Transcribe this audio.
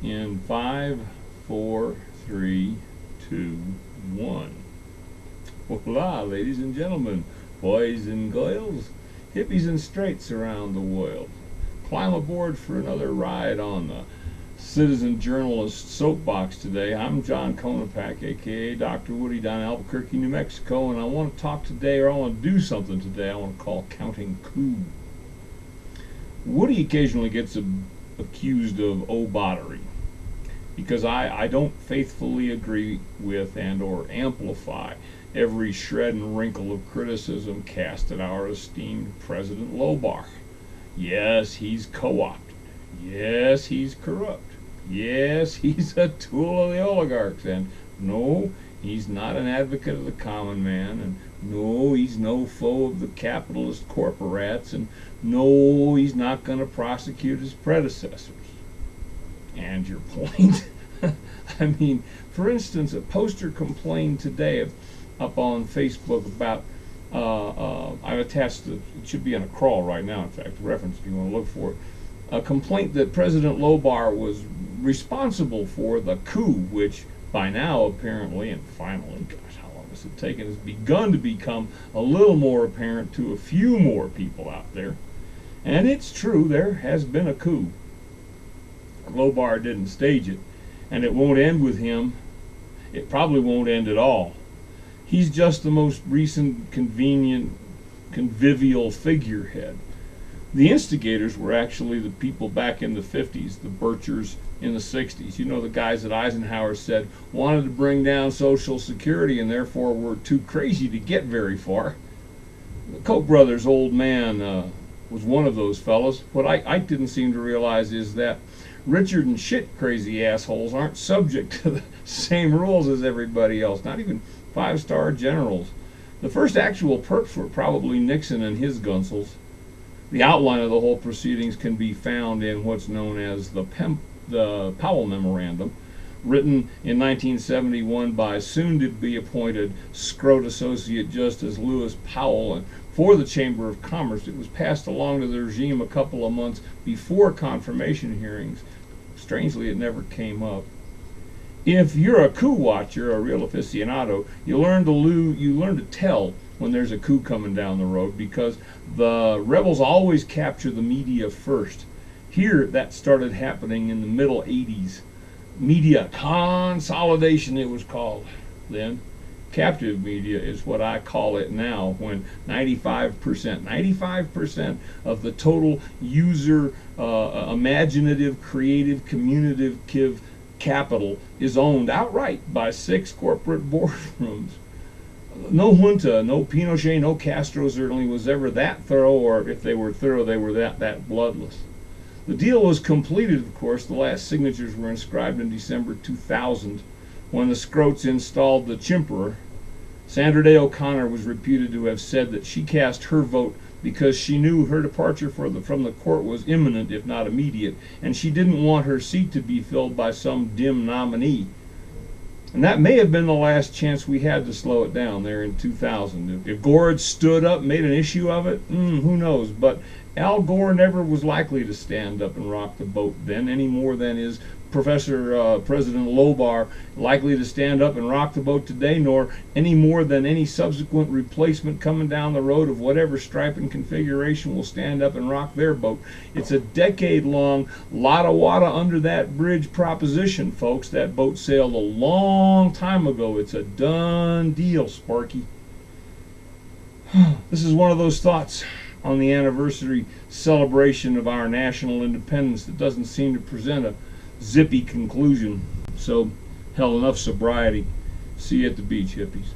in 5, 4, 3, 2, 1. Voila, ladies and gentlemen, boys and girls, hippies and straights around the world. Climb aboard for another ride on the Citizen Journalist Soapbox today. I'm John Konopak, aka Dr. Woody, down in Albuquerque, New Mexico, and I want to talk today, or I want to do something today I want to call counting coup. Woody occasionally gets accused of O-bottery because I don't faithfully agree with and or amplify every shred and wrinkle of criticism cast at our esteemed President LowBar. Yes, he's co-opted. Yes, he's corrupt. Yes, he's a tool of the oligarchs. And no, he's not an advocate of the common man. And no, he's no foe of the capitalist corporates. And no, he's not going to prosecute his predecessors. And your point? I mean, for instance, a poster complained today up on Facebook about, I've attached it should be on a crawl right now, in fact, a reference if you want to look for it, a complaint that President LowBar was responsible for the coup, which by now apparently, and finally, gosh, how long has it taken, has begun to become a little more apparent to a few more people out there. And it's true, there has been a coup. LowBar didn't stage it, and it won't end with him. It probably won't end at all. He's just the most recent convenient, convivial figurehead. The instigators were actually the people back in the 50s, the Birchers in the 60s. You know, the guys that Eisenhower said wanted to bring down Social Security and therefore were too crazy to get very far. The Koch brothers' old man was one of those fellows. What I didn't seem to realize is that Richard and shit crazy assholes aren't subject to the same rules as everybody else, not even five-star generals. The first actual perps were probably Nixon and his gunsels. The outline of the whole proceedings can be found in what's known as the Powell Memorandum, written in 1971 by soon-to-be appointed Scroat Associate Justice Lewis Powell and for the Chamber of Commerce. It was passed along to the regime a couple of months before confirmation hearings. Strangely, it never came up. If you're a coup watcher, a real aficionado, you learn to tell when there's a coup coming down the road, because the rebels always capture the media first. Here, that started happening in the middle 80s. Media consolidation, it was called then. Captive media is what I call it now, when 95% of the total user imaginative, creative, communicative capital is owned outright by 6 corporate boardrooms. No junta, no Pinochet, no Castro certainly was ever that thorough, or if they were thorough, they were that bloodless. The deal was completed, of course. The last signatures were inscribed in December 2000 when the Scroats installed the Chimperer. Sandra Day O'Connor was reputed to have said that she cast her vote because she knew her departure from the court was imminent, if not immediate, and she didn't want her seat to be filled by some dim nominee. And that may have been the last chance we had to slow it down there in 2000. If Gore had stood up, made an issue of it, who knows? But Al Gore never was likely to stand up and rock the boat then, any more than is President LowBar likely to stand up and rock the boat today, nor any more than any subsequent replacement coming down the road of whatever stripe and configuration will stand up and rock their boat. It's a decade-long lot of water under that bridge proposition, folks. That boat sailed a long time ago. It's a done deal, Sparky. This is one of those thoughts on the anniversary celebration of our national independence that doesn't seem to present a zippy conclusion. So, hell, enough sobriety. See you at the beach, hippies.